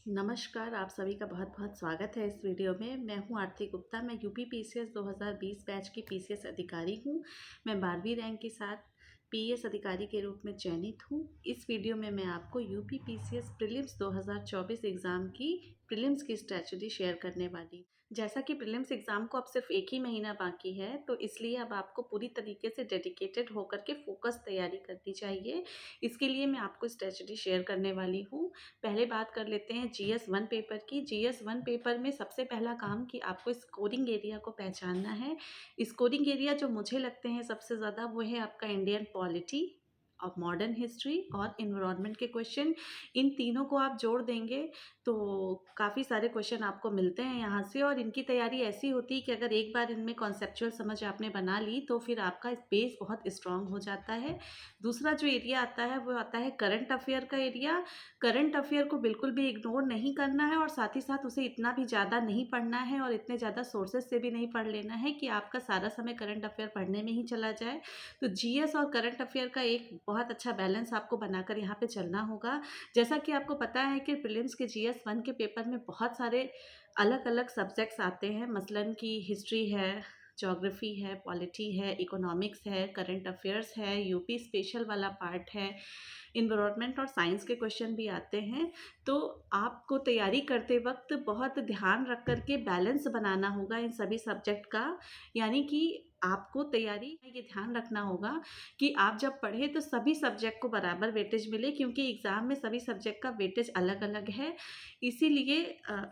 नमस्कार, आप सभी का बहुत-बहुत स्वागत है इस वीडियो में। मैं हूँ आरती गुप्ता, मैं यूपी पीसीएस 2020 बैच की पीसीएस अधिकारी हूँ। मैं 12वीं रैंक के साथ पीएस अधिकारी के रूप में चयनित हूँ। इस वीडियो में मैं आपको यूपी पीसीएस प्रीलिम्स 2024 एग्ज़ाम की प्रीलिम्स की स्ट्रैटेजी शेयर करने वाली हूँ। जैसा कि प्रीलिम्स एग्ज़ाम को अब सिर्फ 1 ही महीना बाकी है, तो इसलिए अब आपको पूरी तरीके से डेडिकेटेड होकर के फ़ोकस तैयारी करनी चाहिए। इसके लिए मैं आपको स्ट्रैटेजी शेयर करने वाली हूँ। पहले बात कर लेते हैं जीएस 1 पेपर की। जीएस 1 पेपर में सबसे पहला काम कि आपको स्कोरिंग एरिया को पहचानना है। स्कोरिंग एरिया जो मुझे लगते हैं सबसे ज़्यादा वो है आपका इंडियन पॉलिटी और मॉडर्न हिस्ट्री और एनवायरनमेंट के क्वेश्चन। इन तीनों को आप जोड़ देंगे तो काफ़ी सारे क्वेश्चन आपको मिलते हैं यहाँ से, और इनकी तैयारी ऐसी होती है कि अगर एक बार इनमें कॉन्सेप्चुअल समझ आपने बना ली तो फिर आपका बेस बहुत स्ट्रांग हो जाता है। दूसरा जो एरिया आता है वो आता है करंट अफेयर का एरिया। करंट अफेयर को बिल्कुल भी इग्नोर नहीं करना है और साथ ही साथ उसे इतना भी ज़्यादा नहीं पढ़ना है और इतने ज़्यादा सोर्सेज से भी नहीं पढ़ लेना है कि आपका सारा समय करंट अफेयर पढ़ने में ही चला जाए। तो जीएस और करंट अफेयर का एक बहुत अच्छा बैलेंस आपको बनाकर यहाँ पे चलना होगा। जैसा कि आपको पता है कि प्रीलिम्स के जीएस 1 के पेपर में बहुत सारे अलग-अलग सब्जेक्ट्स आते हैं, मसलन कि हिस्ट्री है, ज्योग्राफी है, पॉलिटी है, इकोनॉमिक्स है, करंट अफेयर्स है, यूपी स्पेशल वाला पार्ट है, एनवायरनमेंट और साइंस के क्वेश्चन भी आते हैं। तो आपको तैयारी करते वक्त बहुत ध्यान रख कर के बैलेंस बनाना होगा इन सभी सब्जेक्ट का। यानी कि आपको तैयारी में ये ध्यान रखना होगा कि आप जब पढ़ें तो सभी सब्जेक्ट को बराबर वेटेज मिले, क्योंकि एग्ज़ाम में सभी सब्जेक्ट का वेटेज अलग-अलग है। इसीलिए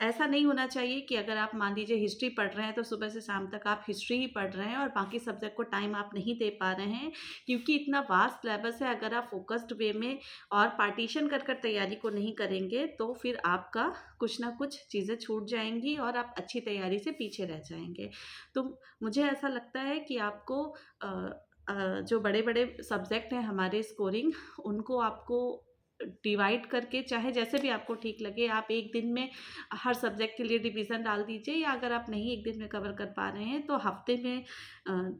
ऐसा नहीं होना चाहिए कि अगर आप मान लीजिए हिस्ट्री पढ़ रहे हैं तो सुबह से शाम तक आप हिस्ट्री ही पढ़ रहे हैं और बाकी सब्जेक्ट को टाइम आप नहीं दे पा रहे हैं, क्योंकि इतना वास्ट सिलेबस है। अगर आप फोकस्ड वे में और पार्टीशन कर तैयारी को नहीं करेंगे तो फिर आपका कुछ ना कुछ चीज़ें छूट जाएंगी और आप अच्छी तैयारी से पीछे रह जाएंगे। तो मुझे ऐसा लगता है कि आपको जो बड़े-बड़े सब्जेक्ट हैं हमारे स्कोरिंग, उनको आपको डिवाइड करके, चाहे जैसे भी आपको ठीक लगे, आप एक दिन में हर सब्जेक्ट के लिए डिवीज़न डाल दीजिए, या अगर आप नहीं एक दिन में कवर कर पा रहे हैं तो हफ्ते में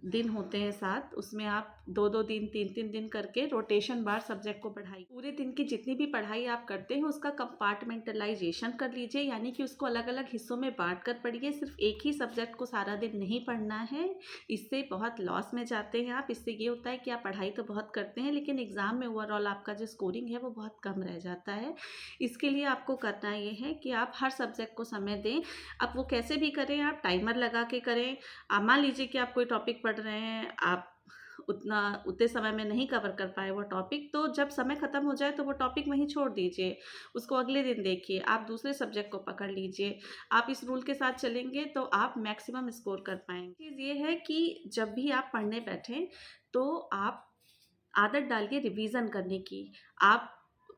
दिन होते हैं 7, उसमें आप 2-2 दिन 3-3 दिन करके रोटेशन बार सब्जेक्ट को पढ़ाइए। पूरे दिन की जितनी भी पढ़ाई आप करते हैं उसका कंपार्टमेंटलाइजेशन कर लीजिए, यानी कि उसको अलग-अलग हिस्सों में बाँट कर पढ़िए। सिर्फ एक ही सब्जेक्ट को सारा दिन नहीं पढ़ना है, इससे बहुत लॉस में जाते हैं आप। इससे ये होता है कि आप पढ़ाई तो बहुत करते हैं लेकिन एग्ज़ाम में ओवरऑल आपका जो स्कोरिंग है वो बहुत कम रह जाता है। इसके लिए आपको करना ये है कि आप हर सब्जेक्ट को समय दें। अब वो कैसे भी करें, आप टाइमर लगा के करें। मान लीजिए कि आप कोई टॉपिक पढ़ रहे हैं, आप उतने समय में नहीं कवर कर पाए वो टॉपिक, तो जब समय ख़त्म हो जाए तो वो टॉपिक वहीं छोड़ दीजिए, उसको अगले दिन देखिए, आप दूसरे सब्जेक्ट को पकड़ लीजिए। आप इस रूल के साथ चलेंगे तो आप मैक्सिमम स्कोर कर पाएंगे। चीज़ ये है कि जब भी आप पढ़ने बैठें तो आप आदत डालिए रिवीजन करने की। आप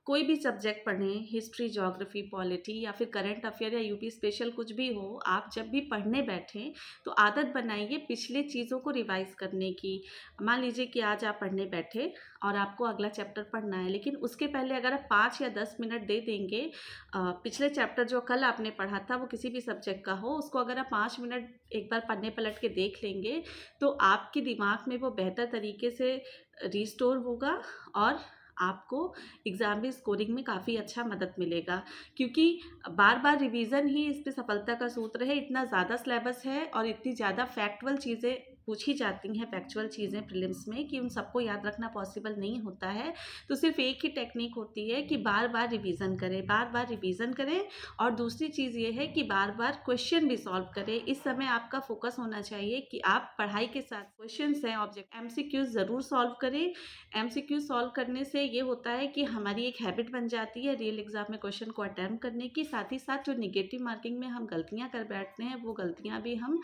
कोई भी सब्जेक्ट पढ़ें, हिस्ट्री, ज्योग्राफी, पॉलिटी या फिर करंट अफेयर या यूपी स्पेशल, कुछ भी हो, आप जब भी पढ़ने बैठें तो आदत बनाइए पिछले चीज़ों को रिवाइज़ करने की। मान लीजिए कि आज आप पढ़ने बैठे और आपको अगला चैप्टर पढ़ना है, लेकिन उसके पहले अगर आप 5 या 10 मिनट दे देंगे, पिछले चैप्टर जो कल आपने पढ़ा था वो किसी भी सब्जेक्ट का हो, उसको अगर आप 5 मिनट एक बार पढ़ने पलट के देख लेंगे तो आपके दिमाग में वो बेहतर तरीके से रिस्टोर होगा और आपको एग्ज़ाम में स्कोरिंग में काफ़ी अच्छा मदद मिलेगा। क्योंकि बार-बार रिवीज़न ही इस पे सफलता का सूत्र है। इतना ज़्यादा सिलेबस है और इतनी ज़्यादा फैक्चुअल चीज़ें पूछी जाती हैं, फैक्चुअल चीज़ें प्रीलिम्स में, कि उन सबको याद रखना पॉसिबल नहीं होता है। तो सिर्फ़ एक ही टेक्निक होती है कि बार-बार रिवीज़न करें, बार-बार रिवीज़न करें। और दूसरी चीज़ ये है कि बार-बार क्वेश्चन भी सॉल्व करें। इस समय आपका फ़ोकस होना चाहिए कि आप पढ़ाई के साथ क्वेश्चन्स हैं, ऑब्जेक्ट एमसीक्यूज़ ज़रूर सॉल्व करें। एमसीक्यू सॉल्व करने से ये होता है कि हमारी एक हैबिट बन जाती है रियल एग्ज़ाम में क्वेश्चन को अटेम्प्ट करने की। साथ ही साथ जो नेगेटिव मार्किंग में हम गलतियाँ कर बैठते हैं वो गलतियाँ भी हम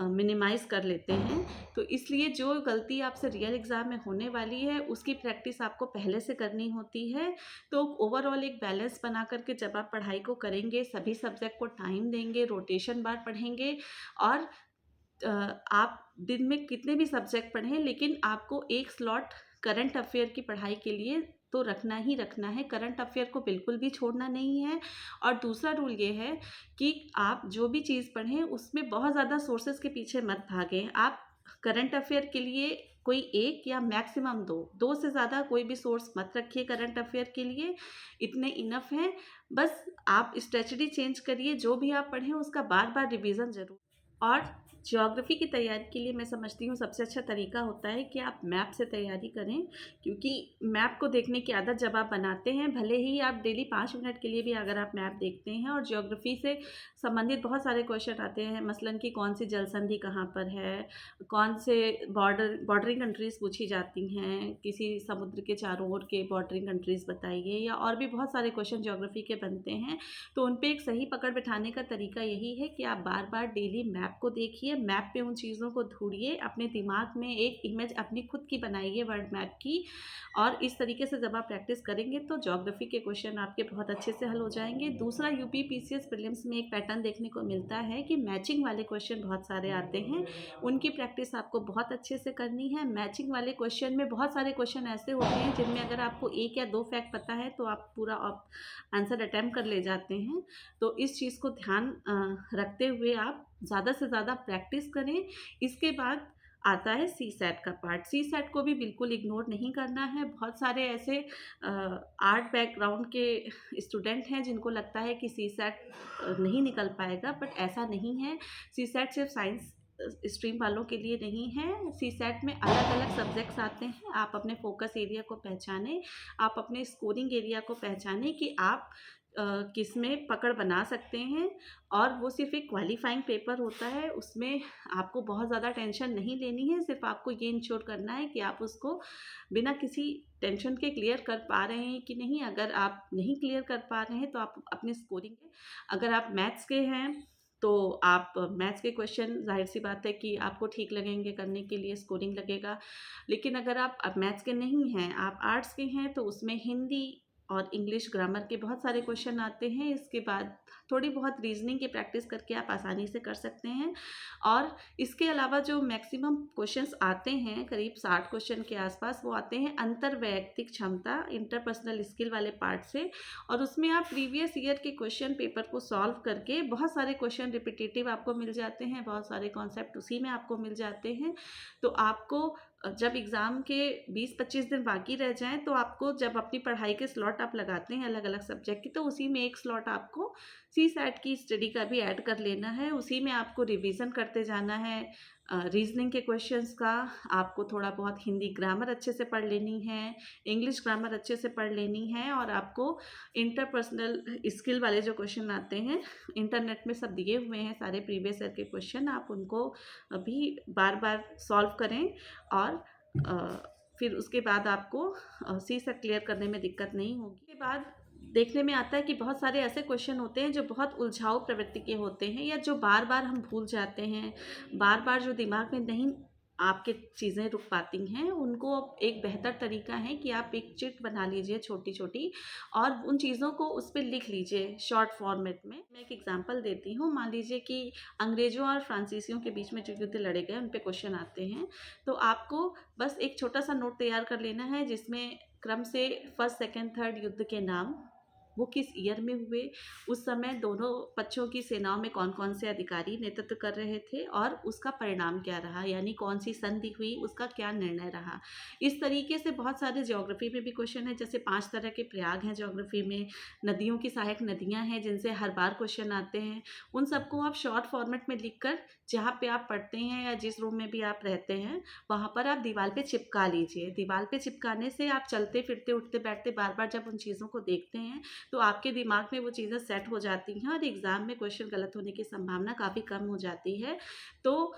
मिनिमाइज़ कर लेते हैं। तो इसलिए जो गलती आपसे रियल एग्ज़ाम में होने वाली है उसकी प्रैक्टिस आपको पहले से करनी होती है। तो ओवरऑल एक बैलेंस बना कर के जब आप पढ़ाई को करेंगे, सभी सब्जेक्ट को टाइम देंगे, रोटेशन बार पढ़ेंगे, और आप दिन में कितने भी सब्जेक्ट पढ़ें, लेकिन आपको एक स्लॉट करंट अफेयर की पढ़ाई के लिए तो रखना ही रखना है। करंट अफेयर को बिल्कुल भी छोड़ना नहीं है। और दूसरा रूल ये है कि आप जो भी चीज़ पढ़ें उसमें बहुत ज़्यादा सोर्सेज़ के पीछे मत भागें। आप करंट अफेयर के लिए कोई 1 या मैक्सिमम 2 से ज़्यादा कोई भी सोर्स मत रखिए करंट अफेयर के लिए, इतने इनफ हैं। बस आप स्ट्रेटजी चेंज करिए, जो भी आप पढ़ें उसका बार-बार रिवीज़न ज़रूर। और ज्योग्राफ़ी की तैयारी के लिए मैं समझती हूँ सबसे अच्छा तरीका होता है कि आप मैप से तैयारी करें, क्योंकि मैप को देखने की आदत जब आप बनाते हैं, भले ही आप डेली 5 मिनट के लिए भी अगर आप मैप देखते हैं, और ज्योग्राफ़ी से संबंधित बहुत सारे क्वेश्चन आते हैं, मसलन कि कौन सी जल संधि कहाँ पर है, कौन से बॉर्डरिंग कंट्रीज़ पूछी जाती हैं, किसी समुद्र के चारों ओर के बॉर्डरिंग कंट्रीज़ बताइए, या और भी बहुत सारे क्वेश्चन ज्योग्राफ़ी के बनते हैं। तो उन पे एक सही पकड़ बिठाने का तरीका यही है कि आप बार-बार डेली मैप को देखिए, मैप पे उन चीज़ों को ढूँढिए, अपने दिमाग में एक इमेज अपनी खुद की बनाइए वर्ल्ड मैप की, और इस तरीके से जब आप प्रैक्टिस करेंगे तो ज्योग्राफ़ी के क्वेश्चन आपके बहुत अच्छे से हल हो जाएँगे। दूसरा, यूपी पीसीएस प्रीलिम्स में एक पैटर्न देखने को मिलता है कि मैचिंग वाले क्वेश्चन बहुत सारे आते हैं, उनकी प्रैक्टिस आपको बहुत अच्छे से करनी है। मैचिंग वाले क्वेश्चन में बहुत सारे क्वेश्चन ऐसे होते हैं जिनमें अगर आपको 1 या 2 फैक्ट पता है तो आप पूरा आंसर अटेम्प्ट कर ले जाते हैं। तो इस चीज़ को ध्यान रखते हुए आप ज़्यादा से ज़्यादा प्रैक्टिस करें। इसके बाद आता है सीसैट का पार्ट। सीसैट को भी बिल्कुल इग्नोर नहीं करना है। बहुत सारे ऐसे आर्ट बैकग्राउंड के स्टूडेंट हैं जिनको लगता है कि सीसैट नहीं निकल पाएगा, बट ऐसा नहीं है। सीसैट सिर्फ साइंस स्ट्रीम वालों के लिए नहीं है। सीसैट में अलग-अलग सब्जेक्ट्स आते हैं। आप अपने फोकस एरिया को पहचानें, आप अपने स्कोरिंग एरिया को पहचानें कि आप किस में पकड़ बना सकते हैं, और वो सिर्फ़ एक क्वालीफाइंग पेपर होता है, उसमें आपको बहुत ज़्यादा टेंशन नहीं लेनी है, सिर्फ़ आपको ये इंश्योर करना है कि आप उसको बिना किसी टेंशन के क्लियर कर पा रहे हैं कि नहीं। अगर आप नहीं क्लियर कर पा रहे हैं तो आप अपनी स्कोरिंग अगर आप मैथ्स के हैं तो आप मैथ्स के क्वेश्चन ज़ाहिर-सी बात है कि आपको ठीक लगेंगे करने के लिए, स्कोरिंग लगेगा। लेकिन अगर आप अब मैथ्स के नहीं हैं, आप आर्ट्स के हैं, तो उसमें हिंदी और इंग्लिश ग्रामर के बहुत सारे क्वेश्चन आते हैं। इसके बाद थोड़ी बहुत रीज़निंग की प्रैक्टिस करके आप आसानी से कर सकते हैं। और इसके अलावा जो मैक्सिमम क्वेश्चंस आते हैं, करीब 60 क्वेश्चन के आसपास, वो आते हैं अंतर्वैयक्तिक क्षमता, इंटरपर्सनल स्किल वाले पार्ट से। और उसमें आप प्रीवियस ईयर के क्वेश्चन पेपर को सॉल्व करके, बहुत सारे क्वेश्चन रिपिटेटिव आपको मिल जाते हैं, बहुत सारे कॉन्सेप्ट उसी में आपको मिल जाते हैं। तो आपको जब एग्ज़ाम के 20-25 दिन बाकी रह जाएँ, तो आपको जब अपनी पढ़ाई के स्लॉट आप लगाते हैं अलग-अलग सब्जेक्ट की, तो उसी में एक स्लॉट आपको सीसैट की स्टडी का भी ऐड कर लेना है। उसी में आपको रिवीज़न करते जाना है रीज़निंग के क्वेश्चंस का। आपको थोड़ा बहुत हिंदी ग्रामर अच्छे से पढ़ लेनी है, इंग्लिश ग्रामर अच्छे से पढ़ लेनी है, और आपको इंटरपर्सनल स्किल वाले जो क्वेश्चन आते हैं, इंटरनेट में सब दिए हुए हैं सारे प्रीवियस ईयर के क्वेश्चन, आप उनको भी बार-बार सॉल्व करें। और फिर उसके बाद आपको सीसैट क्लियर करने में दिक्कत नहीं होगी। उसके बाद देखने में आता है कि बहुत सारे ऐसे क्वेश्चन होते हैं जो बहुत उलझाऊ प्रवृत्ति के होते हैं, या जो बार-बार हम भूल जाते हैं, बार-बार जो दिमाग में नहीं आपके चीज़ें रुक पाती हैं, उनको एक बेहतर तरीका है कि आप एक चिट बना लीजिए छोटी-छोटी, और उन चीज़ों को उस पे लिख लीजिए शॉर्ट फॉर्मेट में। मैं एक एग्ज़ाम्पल देती हूँ। मान लीजिए कि अंग्रेज़ों और फ्रांसीसियों के बीच में जो युद्ध लड़े गए, उन पे क्वेश्चन आते हैं। तो आपको बस एक छोटा-सा नोट तैयार कर लेना है जिसमें क्रम से फर्स्ट, सेकंड, थर्ड युद्ध के नाम, वो किस ईयर में हुए, उस समय दोनों पक्षों की सेनाओं में कौन-कौन से अधिकारी नेतृत्व कर रहे थे, और उसका परिणाम क्या रहा, यानी कौन-सी संधि हुई, उसका क्या निर्णय रहा। इस तरीके से बहुत सारे ज्योग्राफ़ी में भी क्वेश्चन हैं, जैसे 5 तरह के प्रयाग हैं ज्योग्राफ़ी में, नदियों की सहायक नदियाँ हैं जिनसे हर बार क्वेश्चन आते हैं। उन सबको आप शॉर्ट फॉर्मेट में लिखकर, जहाँ पे आप पढ़ते हैं या जिस रूम में भी आप रहते हैं, वहाँ पर आप दीवार पे चिपका लीजिए। दीवार पे चिपकाने से आप चलते-फिरते, उठते-बैठते बार-बार जब उन चीज़ों को देखते हैं, तो आपके दिमाग में वो चीज़ें सेट हो जाती हैं, और एग्ज़ाम में क्वेश्चन गलत होने की संभावना काफ़ी कम हो जाती है। तो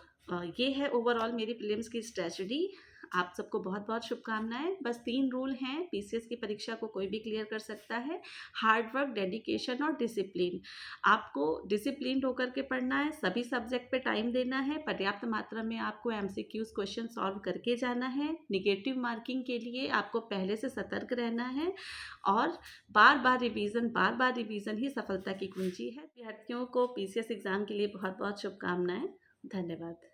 ये है ओवरऑल मेरी प्रीलिम्स की स्ट्रैटेजी। आप सबको बहुत-बहुत शुभकामनाएँ। बस 3 रूल हैं, पीसीएस की परीक्षा को कोई भी क्लियर कर सकता है। हार्ड वर्क, डेडिकेशन और डिसिप्लिन। आपको डिसिप्लिन्ड होकर के पढ़ना है, सभी सब्जेक्ट पे टाइम देना है, पर्याप्त मात्रा में आपको एमसीक्यूज़ क्वेश्चन सॉल्व करके जाना है। नेगेटिव मार्किंग के लिए आपको पहले से सतर्क रहना है, और बार-बार रिवीज़न ही सफलता की कुंजी है। विद्यार्थियों को पीसीएस एग्ज़ाम के लिए बहुत-बहुत शुभकामनाएँ। धन्यवाद।